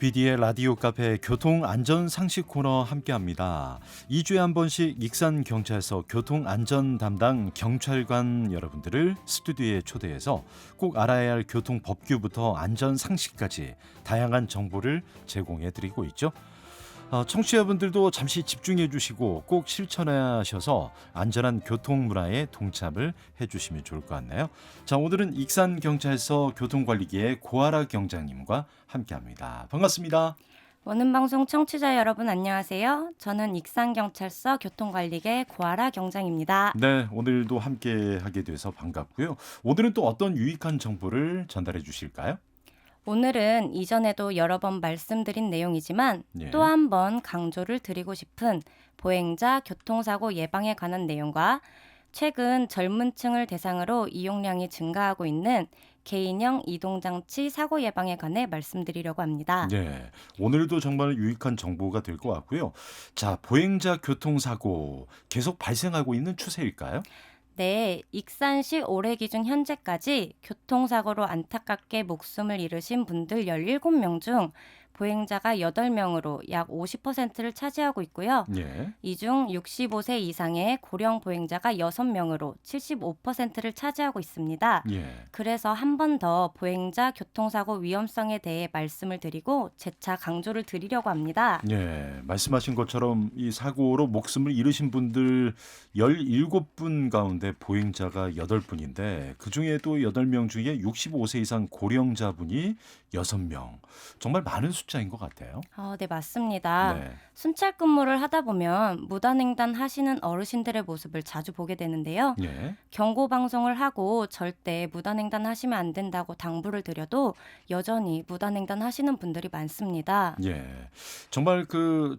BD의 라디오 카페 교통 안전 상식 코너 함께합니다. 2주에 한 번씩 익산경찰서 교통 안전 담당 경찰관 여러분들을 스튜디오에 초대해서 꼭 알아야 할 교통 법규부터 안전 상식까지 다양한 정보를 제공해 드리고 있죠. 청취자분들도 잠시 집중해 주시고 꼭 실천하셔서 안전한 교통 문화에 동참을 해 주시면 좋을 것 같네요. 자, 오늘은 익산경찰서 교통관리계의 고아라 경장님과 함께합니다. 반갑습니다. 원음방송 청취자 여러분 안녕하세요. 저는 익산경찰서 교통관리계 고아라 경장입니다. 네, 오늘도 함께 하게 돼서 반갑고요. 오늘은 또 어떤 유익한 정보를 전달해 주실까요? 오늘은 이전에도 여러 번 말씀드린 내용이지만 예. 또 한 번 강조를 드리고 싶은 보행자 교통사고 예방에 관한 내용과 최근 젊은 층을 대상으로 이용량이 증가하고 있는 개인형 이동장치 사고 예방에 관해 말씀드리려고 합니다. 네, 오늘도 정말 유익한 정보가 될 것 같고요. 자, 보행자 교통사고 계속 발생하고 있는 추세일까요? 네, 익산시 올해 기준 현재까지 교통사고로 안타깝게 목숨을 잃으신 분들 17명 중 보행자가 8명으로 약 50%를 차지하고 있고요. 예. 이 중 65세 이상의 고령 보행자가 6명으로 75%를 차지하고 있습니다. 예. 그래서 한 번 더 보행자 교통사고 위험성에 대해 말씀을 드리고 재차 강조를 드리려고 합니다. 예, 말씀하신 것처럼 이 사고로 목숨을 잃으신 분들 17분 가운데 보행자가 8분인데 그중에도 8명 중에 65세 이상 고령자분이 6명. 정말 많은 숫자인 것 같아요. 네, 맞습니다. 네. 순찰 근무를 하다 보면 무단횡단 하시는 어르신들의 모습을 자주 보게 되는데요. 예. 경고 방송을 하고 절대 무단횡단 하시면 안 된다고 당부를 드려도 여전히 무단횡단 하시는 분들이 많습니다. 예. 정말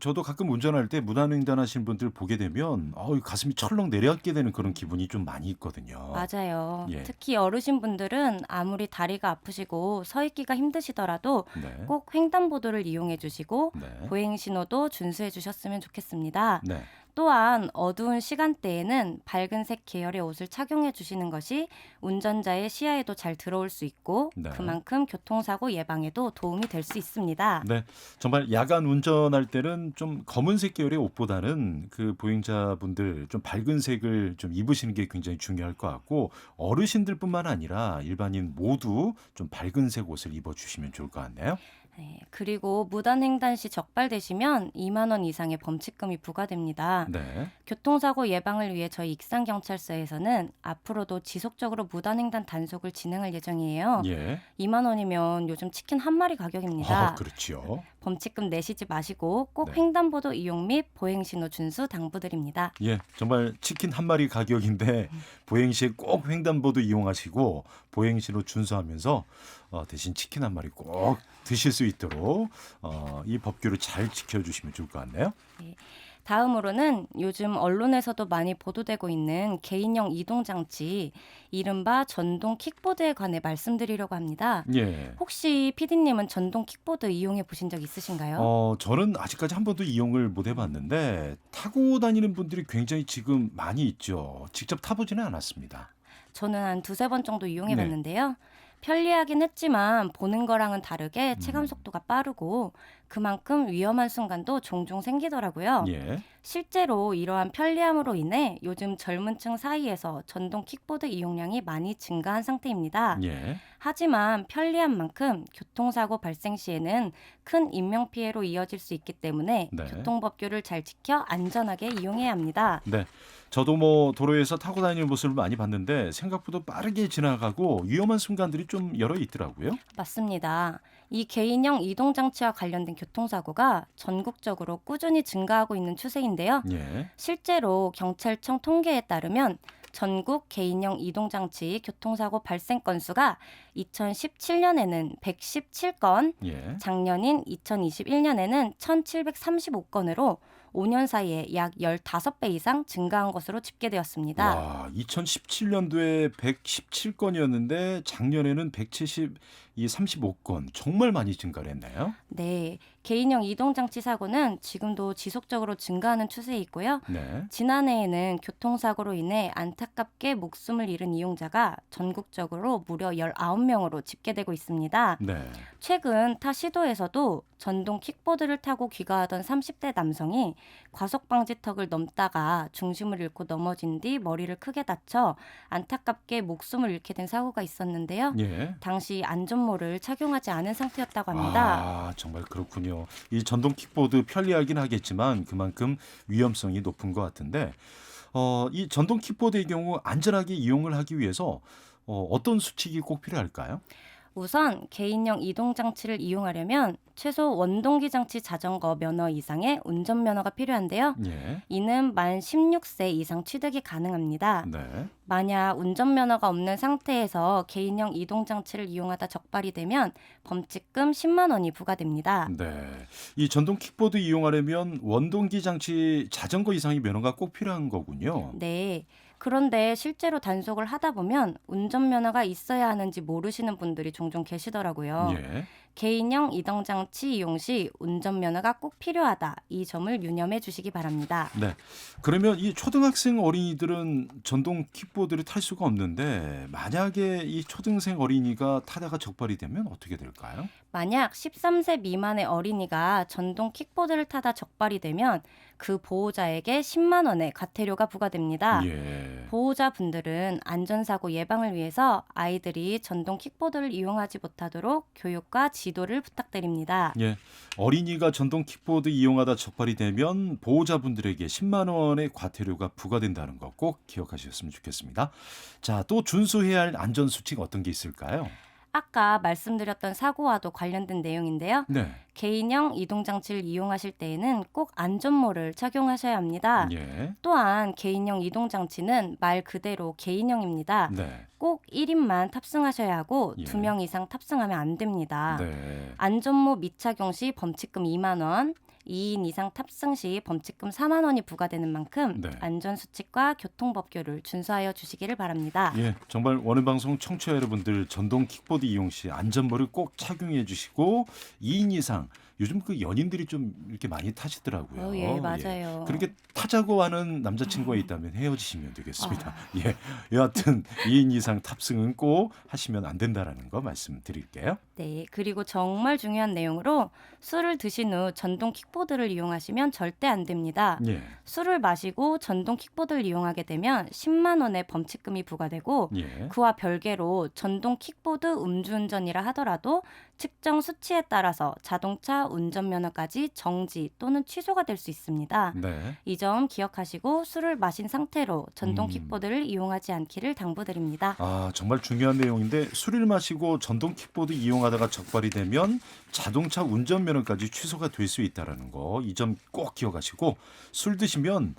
저도 가끔 운전할 때 무단횡단하시는 분들 보게 되면 가슴이 철렁 내려앉게 되는 그런 기분이 좀 많이 있거든요. 맞아요. 예. 특히 어르신분들은 아무리 다리가 아프시고 서 있기가 힘드시더라도 네. 꼭 횡단보도를 이용해 주시고 네. 보행 신호도 준수해 주셨으면 좋겠습니다. 네. 또한 어두운 시간대에는 밝은색 계열의 옷을 착용해 주시는 것이 운전자의 시야에도 잘 들어올 수 있고 네. 그만큼 교통사고 예방에도 도움이 될 수 있습니다. 네, 정말 야간 운전할 때는 좀 검은색 계열의 옷보다는 그 보행자분들 좀 밝은 색을 좀 입으시는 게 굉장히 중요할 것 같고 어르신들뿐만 아니라 일반인 모두 좀 밝은색 옷을 입어주시면 좋을 것 같네요. 네, 그리고 무단횡단 시 적발되시면 2만 원 이상의 범칙금이 부과됩니다. 네, 교통사고 예방을 위해 저희 익산경찰서에서는 앞으로도 지속적으로 무단횡단 단속을 진행할 예정이에요. 예, 2만 원이면 요즘 치킨 한 마리 가격입니다. 그렇죠. 범칙금 내시지 마시고 꼭 네. 횡단보도 이용 및 보행신호 준수 당부드립니다. 예, 정말 치킨 한 마리 가격인데 보행 시에 꼭 횡단보도 이용하시고 보행시로 준수하면서 대신 치킨 한 마리 꼭 드실 수 있도록 이 법규를 잘 지켜주시면 좋을 것 같네요. 네. 다음으로는 요즘 언론에서도 많이 보도되고 있는 개인형 이동장치, 이른바 전동 킥보드에 관해 말씀드리려고 합니다. 예. 혹시 PD님은 전동 킥보드 이용해 보신 적 있으신가요? 저는 아직까지 한 번도 이용을 못 해봤는데 타고 다니는 분들이 굉장히 지금 많이 있죠. 직접 타보지는 않았습니다. 저는 한 두세 번 정도 이용해 네. 봤는데요. 편리하긴 했지만 보는 거랑은 다르게 체감 속도가 빠르고 그만큼 위험한 순간도 종종 생기더라고요. 예. 실제로 이러한 편리함으로 인해 요즘 젊은 층 사이에서 전동 킥보드 이용량이 많이 증가한 상태입니다. 예. 하지만 편리한 만큼 교통사고 발생 시에는 큰 인명피해로 이어질 수 있기 때문에 네. 교통법규를 잘 지켜 안전하게 이용해야 합니다. 네. 저도 도로에서 타고 다니는 모습을 많이 봤는데 생각보다 빠르게 지나가고 위험한 순간들이 좀 여러 있더라고요. 맞습니다. 이 개인형 이동장치와 관련된 교통사고가 전국적으로 꾸준히 증가하고 있는 추세인데요. 예. 실제로 경찰청 통계에 따르면 전국 개인형 이동장치 교통사고 발생 건수가 2017년에는 117건, 예. 작년인 2021년에는 1735건으로 5년 사이에 약 15배 이상 증가한 것으로 집계되었습니다. 와, 2017년도에 117건이었는데 작년에는 이 35건 정말 많이 증가를 했네요. 네, 개인형 이동장치 사고는 지금도 지속적으로 증가하는 추세에 있고요. 네. 지난해에는 교통사고로 인해 안타깝게 목숨을 잃은 이용자가 전국적으로 무려 19명으로 집계되고 있습니다. 네. 최근 타 시도에서도 전동 킥보드를 타고 귀가하던 30대 남성이 과속 방지턱을 넘다가 중심을 잃고 넘어진 뒤 머리를 크게 다쳐 안타깝게 목숨을 잃게 된 사고가 있었는데요. 예. 당시 안전모를 착용하지 않은 상태였다고 합니다. 아, 정말 그렇군요. 이 전동 킥보드 편리하긴 하겠지만 그만큼 위험성이 높은 것 같은데 이 전동 킥보드의 경우 안전하게 이용을 하기 위해서 어떤 수칙이 꼭 필요할까요? 우선 개인형 이동장치를 이용하려면 최소 원동기 장치 자전거 면허 이상의 운전면허가 필요한데요. 예. 이는 만 16세 이상 취득이 가능합니다. 네. 만약 운전면허가 없는 상태에서 개인형 이동장치를 이용하다 적발이 되면 범칙금 10만 원이 부과됩니다. 네. 이 전동 킥보드 이용하려면 원동기 장치 자전거 이상의 면허가 꼭 필요한 거군요. 네. 그런데 실제로 단속을 하다 보면 운전면허가 있어야 하는지 모르시는 분들이 종종 계시더라고요. 예. 개인형 이동장치 이용 시 운전면허가 꼭 필요하다. 이 점을 유념해 주시기 바랍니다. 네. 그러면 이 초등학생 어린이들은 전동 킥보드를 탈 수가 없는데 만약에 이 초등생 어린이가 타다가 적발이 되면 어떻게 될까요? 만약 13세 미만의 어린이가 전동 킥보드를 타다 적발이 되면 그 보호자에게 10만 원의 과태료가 부과됩니다. 예. 보호자분들은 안전사고 예방을 위해서 아이들이 전동 킥보드를 이용하지 못하도록 교육과 지도를 부탁드립니다. 예. 어린이가 전동 킥보드 이용하다 적발이 되면 보호자분들에게 10만 원의 과태료가 부과된다는 거 꼭 기억하셨으면 좋겠습니다. 자, 또 준수해야 할 안전 수칙 어떤 게 있을까요? 아까 말씀드렸던 사고와도 관련된 내용인데요. 네. 개인형 이동장치를 이용하실 때에는 꼭 안전모를 착용하셔야 합니다. 예. 또한 개인형 이동장치는 말 그대로 개인형입니다. 네. 꼭 1인만 탑승하셔야 하고 예. 2명 이상 탑승하면 안 됩니다. 네. 안전모 미착용 시 범칙금 2만 원, 2인 이상 탑승 시 범칙금 4만 원이 부과되는 만큼 네. 안전수칙과 교통법규를 준수하여 주시기를 바랍니다. 예, 정말 원음방송 청취자 여러분들 전동 킥보드 이용 시 안전모를 꼭 착용해 주시고 2인 이상 요즘 그 연인들이 좀 이렇게 많이 타시더라고요. 예, 맞아요. 그렇게 타자고 하는 남자친구가 있다면 헤어지시면 되겠습니다. 예, 여하튼 2인 이상 탑승은 꼭 하시면 안 된다라는 거 말씀드릴게요. 네, 그리고 정말 중요한 내용으로 술을 드신 후 전동 킥보드를 이용하시면 절대 안 됩니다. 예, 술을 마시고 전동 킥보드를 이용하게 되면 10만 원의 범칙금이 부과되고 예, 그와 별개로 전동 킥보드 음주운전이라 하더라도 측정 수치에 따라서 자동차 운전면허까지 정지 또는 취소가 될 수 있습니다. 네. 이 점 기억하시고 술을 마신 상태로 전동 음. 킥보드를 이용하지 않기를 당부드립니다. 아, 정말 중요한 내용인데 술을 마시고 전동 킥보드 이용하다가 적발이 되면 자동차 운전면허까지 취소가 될 수 있다라는 거 이 점 꼭 기억하시고 술 드시면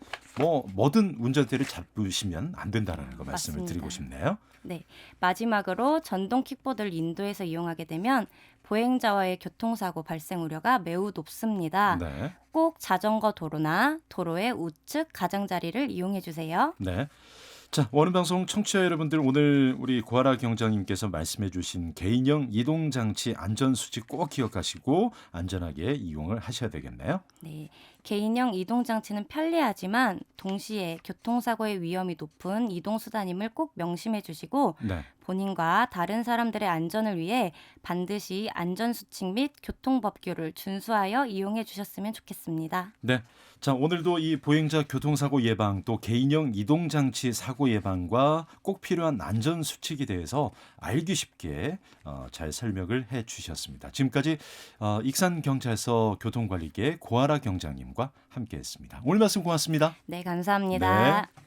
뭐든 운전대를 잡으시면 안 된다라는 거 말씀을 맞습니다. 드리고 싶네요. 네, 마지막으로 전동 킥보드를 인도에서 이용하게 되면 보행자와의 교통사고 발생 우려가 매우 높습니다. 네. 꼭 자전거 도로나 도로의 우측 가장자리를 이용해 주세요. 네. 자, 원음방송 청취자 여러분들 오늘 우리 고아라 경장님께서 말씀해 주신 개인형 이동장치 안전수칙 꼭 기억하시고 안전하게 이용을 하셔야 되겠네요. 네, 개인형 이동장치는 편리하지만 동시에 교통사고의 위험이 높은 이동수단임을 꼭 명심해 주시고 네. 본인과 다른 사람들의 안전을 위해 반드시 안전수칙 및 교통법규를 준수하여 이용해 주셨으면 좋겠습니다. 네. 자, 오늘도 이 보행자 교통사고 예방 또 개인형 이동장치 사고 예방과 꼭 필요한 안전수칙에 대해서 알기 쉽게 잘 설명을 해 주셨습니다. 지금까지 익산경찰서 교통관리계 고아라 경장님과 함께했습니다. 오늘 말씀 고맙습니다. 네, 감사합니다. 네.